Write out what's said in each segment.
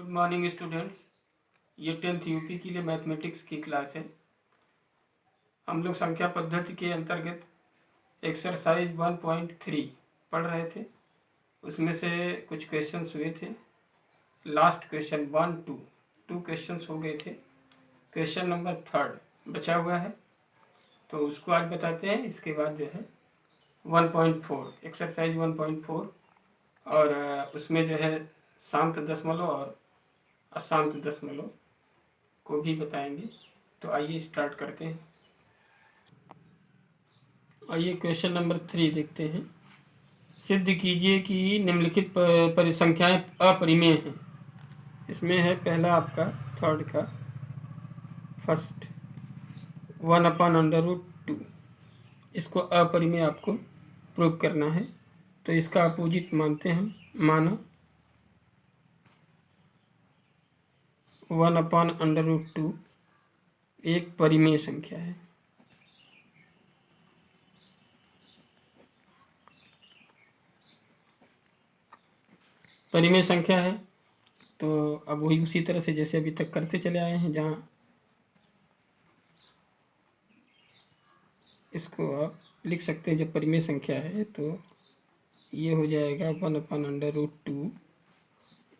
Good morning students. ये 10th UP के लिए मैथमेटिक्स की क्लास है। हम लोग संख्या पद्धति के अंतर्गत एक्सरसाइज 1.3 पढ़ रहे थे। उसमें से कुछ क्वेश्चंस हुए थे। लास्ट क्वेश्चन 1 2 2 क्वेश्चंस हो गए थे। क्वेश्चन नंबर 3 बचा हुआ है, तो उसको आज बताते हैं। इसके बाद जो है 1.4 एक्सरसाइज 1.4 और उसमें जो है शांत दशमलव और अशांत दशमलव को भी बताएंगे। तो आइए स्टार्ट करते हैं। आइए क्वेश्चन नंबर 3 देखते हैं। सिद्ध कीजिए कि निम्नलिखित परिसंख्याएं अपरिमेय हैं। इसमें है पहला आपका थर्ड का फर्स्ट 1/√2। इसको अपरिमेय आपको प्रूव करना है, तो इसका अपोजिट मानते हैं। माना 1/√2 एक परिमेय संख्या है। परिमेय संख्या है तो अब वही उसी तरह से जैसे अभी तक करते चले आए हैं, जहाँ इसको आप लिख सकते हैं जब परिमेय संख्या है, तो ये हो जाएगा 1/√2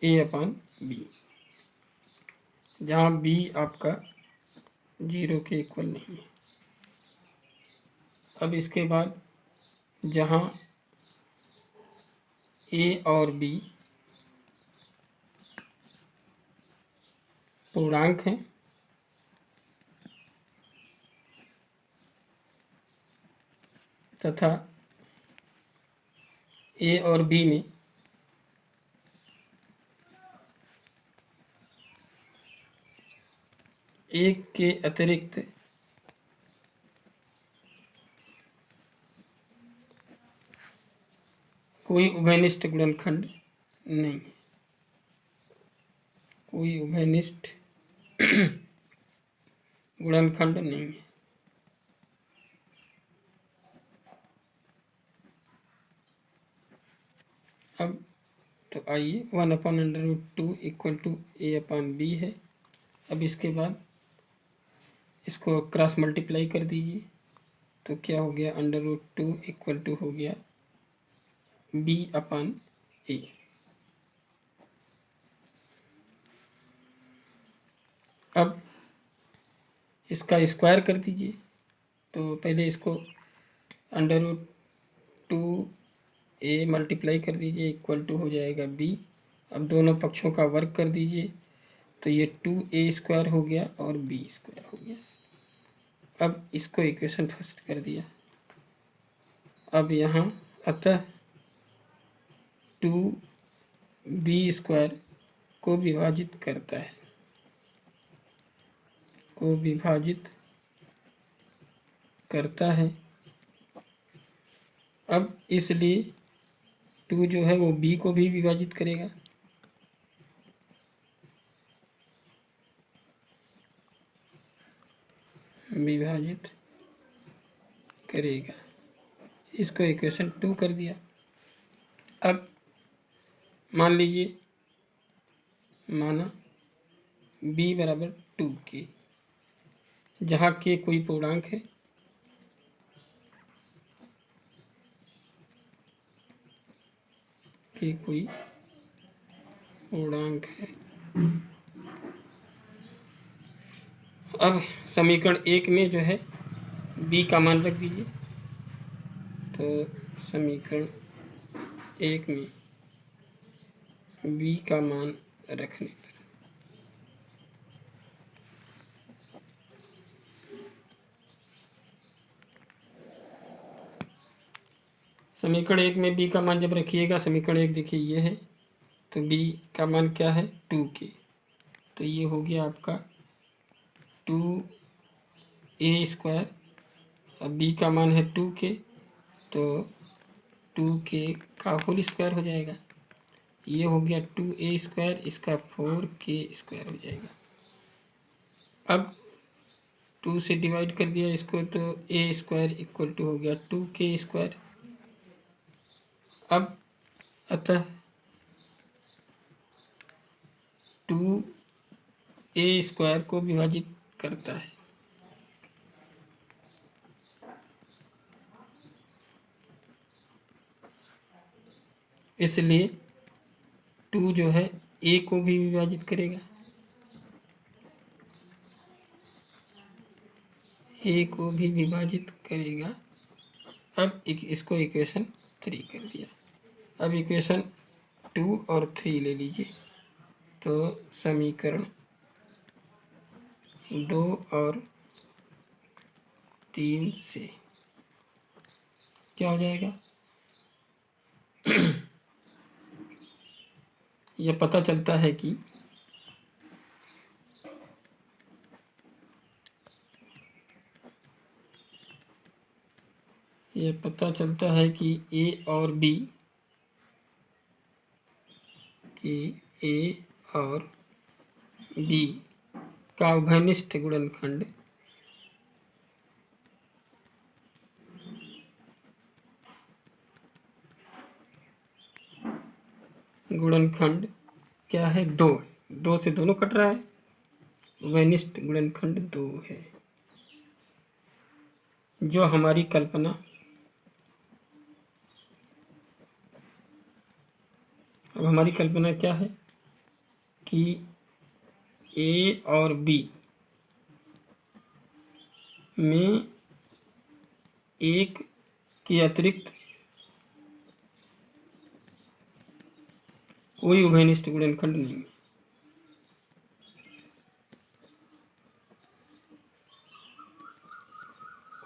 a/b, जहाँ b आपका 0 के इक्वल नहीं है। अब इसके बाद जहाँ a और b पूर्णांक हैं तथा a और b में एक के अतिरिक्त कोई उभयनिष्ठ गुणनखंड नहीं है। कोई उभयनिष्ठ गुणनखंड नहीं है। अब तो आइए 1/√2 इक्वल टू a/b है। अब इसके बाद इसको क्रॉस मल्टीप्लाई कर दीजिए, तो क्या हो गया, √2 इक्वल टू हो गया b/a। अब इसका स्क्वायर कर दीजिए, तो पहले इसको √2 a मल्टीप्लाई कर दीजिए, इक्वल टू हो जाएगा b। अब दोनों पक्षों का वर्ग कर दीजिए, तो ये 2a² हो गया और b² हो गया। अब इसको इक्वेशन फर्स्ट कर दिया। अब यहाँ अतः 2b² को विभाजित करता है, को विभाजित करता है। अब इसलिए 2 जो है वो b को भी विभाजित करेगा। विभाजित करेगा, इसको इक्वेशन 2 कर दिया। अब मान लीजिए, माना b बराबर 2k, जहाँ k कोई पूर्णांक है, k कोई पूर्णांक है। अब समीकरण 1 में जो है b का मान रख दीजिए, तो समीकरण 1 में b का मान रखने पर समीकरण 1 में b का मान जब रखिएगा, समीकरण 1 देखिए ये है, तो b का मान क्या है, 2k, तो ये हो गया आपका 2a²। अब b का मान है 2k, तो 2k का होल स्क्वायर हो जाएगा। ये हो गया 2a², इसका 4k² हो जाएगा। अब 2 से डिवाइड कर दिया इसको, तो a² इक्वल टू हो गया 2k²। अब अतः 2a² को विभाजित करता है। इसलिए 2 जो है a को भी विभाजित करेगा, a को भी विभाजित करेगा। अब इसको इक्वेशन 3 कर दिया। अब इक्वेशन 2 और 3 ले लीजिए, तो समीकरण 2 और 3 से क्या हो जाएगा? यह पता चलता है कि a और b का उभयनिष्ठ गुणनखंड क्या है? 2 है। 2 से दोनों कट रहा है, उभयनिष्ठ गुणनखंड 2 है। जो हमारी कल्पना अब हमारी कल्पना क्या है कि a और b में एक के अतिरिक्त कोई उभयनिष्ठ गुणनखंड नहीं है।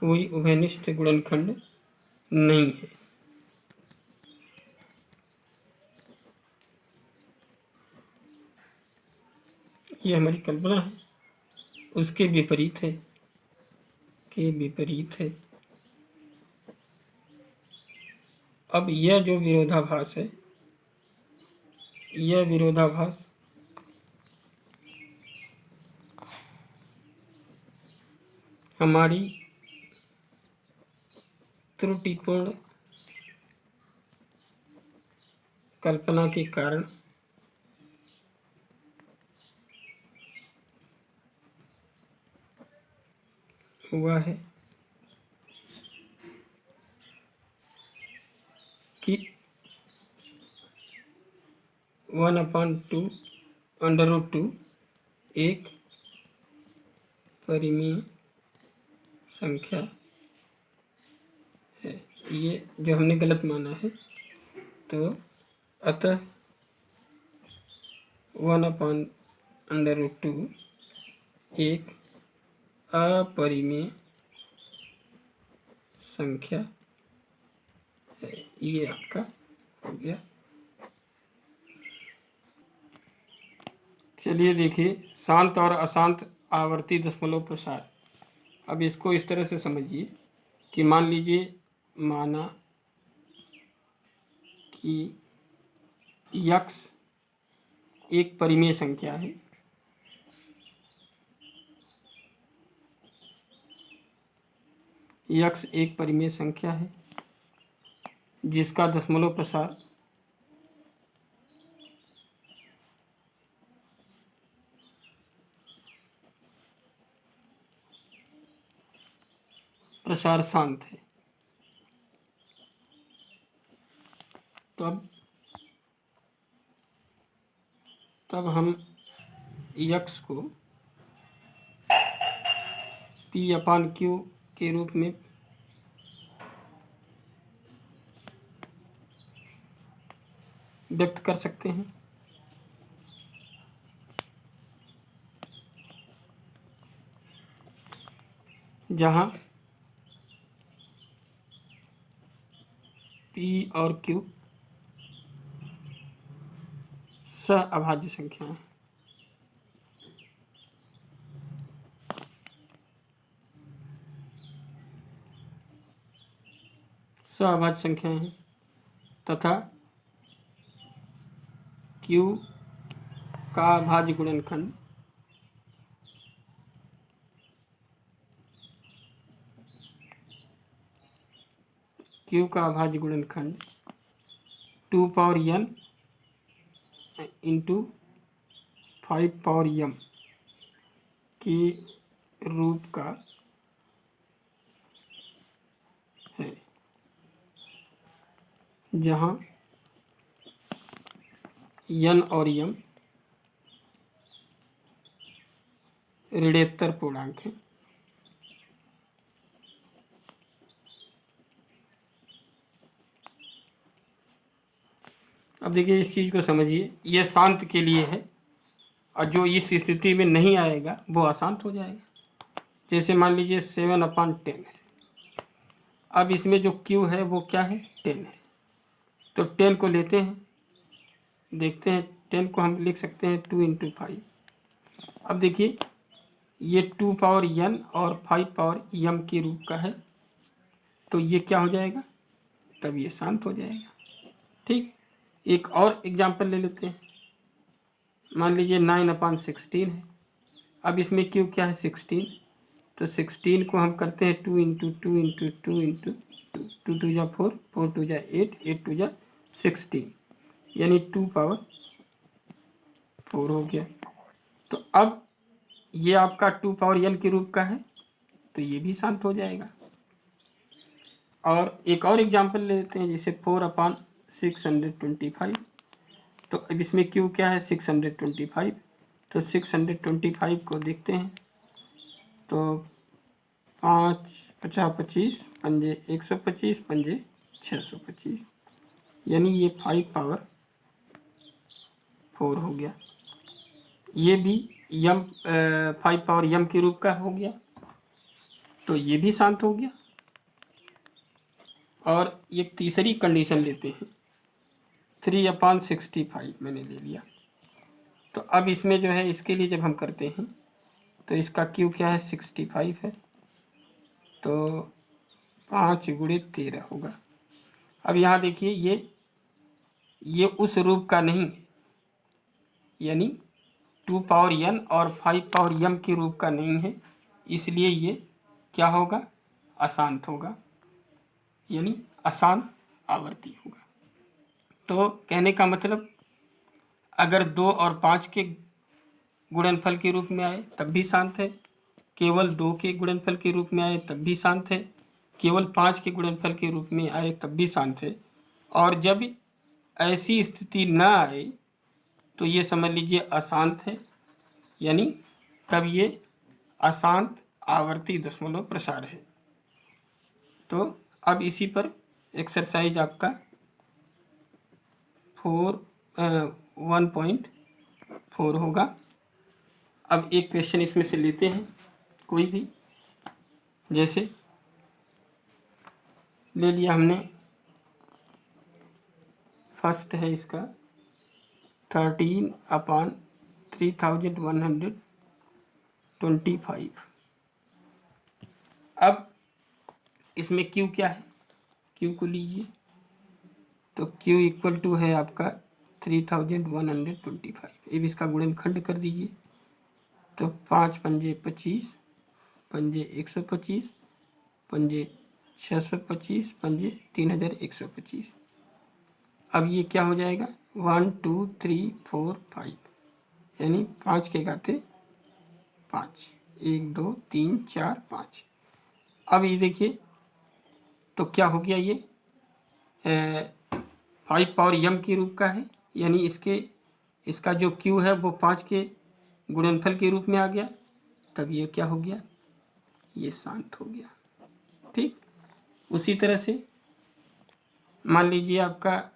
कोई उभयनिष्ठ गुणनखंड नहीं है। ये हमारी कल्पना है, उसके विपरीत है, अब यह जो विरोधाभास है, यह विरोधाभास हमारी त्रुटिपूर्ण कल्पना के कारण हुआ है कि 1/2 एक परिमेय संख्या है। ये जो हमने गलत माना है, तो अतः 1/2 एक अपरिमेय संख्या है। ये आपका हो गया। चलिए देखिए, शांत और अशांत आवर्ती दशमलव प्रसार। अब इसको इस तरह से समझिए कि मान लीजिए माना कि यक्स एक परिमेय संख्या है, यक्स एक परिमेय संख्या है जिसका दशमलव प्रसार शांत है। तब हम यक्स को P/Q के रूप में व्यक्त कर सकते हैं, जहां P और Q सह अभाज्य संख्या है। सह अभाज्य संख्या है तथा Q का अभाज्य गुणनखंड Q का अभाज्य गुणनखंड 2n × 5 पावर m के रूप का है, जहाँ n और m ऋणोत्तर पूर्णांक है। अब देखिए इस चीज़ को समझिए, ये शांत के लिए है और जो इस स्थिति में नहीं आएगा वो अशांत हो जाएगा। जैसे मान लीजिए 7/10 है, अब इसमें जो Q है वो क्या है, 10 है, तो 10 को लेते हैं, देखते हैं 10 को हम लिख सकते हैं 2 × 5। अब देखिए ये 2 पावर n और 5 पावर m के रूप का है, तो ये क्या हो जाएगा, तब ये शांत हो जाएगा। ठीक, एक और एग्जाम्पल ले लेते हैं। मान लीजिए 9/16 है, अब इसमें Q क्या है, 16, तो 16 को हम करते हैं 2 × 2 × 2 × 2 2 2 4 4 2 8 8 2 16, यानी 2 पावर 4 हो गया। तो अब ये आपका 2 पावर n के रूप का है, तो ये भी शांत हो जाएगा। और एक और एग्जांपल ले लेते हैं, जैसे 4/625, तो अब इसमें Q क्या है, 625, तो 625 को देखते हैं, तो 5 50 25 पंजे 125 पंजे 625, यानी ये 5 पावर 4 हो गया। ये भी m 5 पावर m के रूप का हो गया, तो ये भी शांत हो गया। और एक तीसरी कंडीशन लेते हैं, 3/65 मैंने ले लिया, तो अब इसमें जो है, इसके लिए जब हम करते हैं तो इसका Q क्या है, 65 है, तो 5 × 13 होगा। अब यहाँ देखिए ये उस रूप का नहीं है, यानी 2 पावर n और 5 पावर m के रूप का नहीं है, इसलिए ये क्या होगा, अशांत होगा, यानी अशांत आवर्ती होगा। तो कहने का मतलब, अगर 2 और 5 के गुणनफल के रूप में आए तब भी शांत है, केवल 2 के गुणनफल के रूप में आए तब भी शांत है, केवल 5 के गुणनफल के रूप में आए तब भी शांत है, और जब ऐसी स्थिति न आए तो ये समझ लीजिए अशांत है, यानी तब ये अशांत आवर्ती दशमलव प्रसार है। तो अब इसी पर एक्सरसाइज आपका 1.4 होगा। अब एक क्वेश्चन इसमें से लेते हैं, कोई भी, जैसे ले लिया हमने, फर्स्ट है इसका 13/3125। अब इसमें Q क्या है, Q को लीजिए, तो Q इक्वल टू है आपका 3125। अब इसका गुणनखंड कर दीजिए, तो 5 पंजे 25 पंजे 125 पंजे 625 पंजे 3125। अब ये क्या हो जाएगा, 1 2 3 4 5, यानी 5 के घाते 5, 1 2 3 4 5। अब ये देखिए तो क्या हो गया, ये 5 पावर m के रूप का है, यानी इसका जो Q है वो 5 के गुणनफल के रूप में आ गया, तब ये क्या हो गया, ये शांत हो गया। ठीक, उसी तरह से मान लीजिए आपका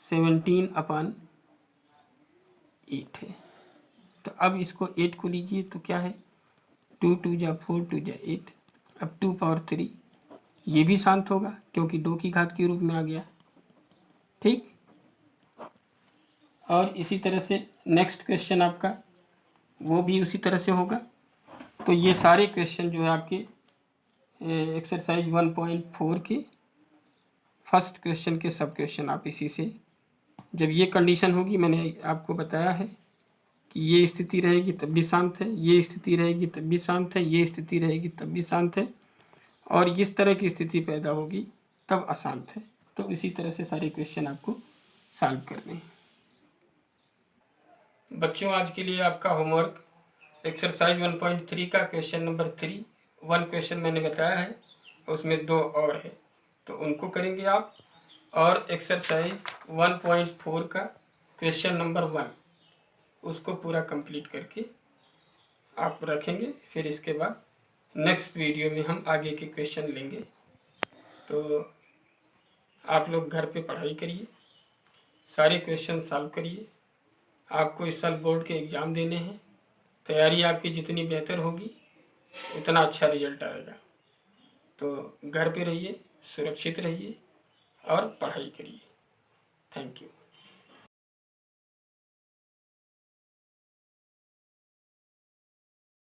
17/8 है, तो अब इसको 8 को लीजिए, तो क्या है, 2 2 4 2 8, अब 2 पावर 3, ये भी शांत होगा क्योंकि 2 की घात के रूप में आ गया। ठीक, और इसी तरह से नेक्स्ट क्वेश्चन आपका वो भी उसी तरह से होगा। तो ये सारे क्वेश्चन जो है आपके एक्सरसाइज 1.4 के फर्स्ट क्वेश्चन के सब क्वेश्चन आप इसी से, जब ये कंडीशन होगी, मैंने आपको बताया है कि ये स्थिति रहेगी तब भी शांत है, ये स्थिति रहेगी तब भी शांत है, ये स्थिति रहेगी तब भी शांत है, और इस तरह की स्थिति पैदा होगी तब अशांत है। तो इसी तरह से सारे क्वेश्चन आपको सॉल्व करने हैं। बच्चों, आज के लिए आपका होमवर्क एक्सरसाइज 1.3 का क्वेश्चन नंबर 3, 1 क्वेश्चन मैंने बताया है, उसमें 2 और है, तो उनको करेंगे आप। और एक्सरसाइज 1.4 का क्वेश्चन नंबर 1, उसको पूरा कंप्लीट करके आप रखेंगे। फिर इसके बाद नेक्स्ट वीडियो में हम आगे के क्वेश्चन लेंगे। तो आप लोग घर पे पढ़ाई करिए, सारे क्वेश्चन सॉल्व करिए। आपको इस साल बोर्ड के एग्ज़ाम देने हैं, तैयारी आपकी जितनी बेहतर होगी उतना अच्छा रिजल्ट आएगा। तो घर पे रहिए, सुरक्षित रहिए और पढ़ाई करिए। Thank you.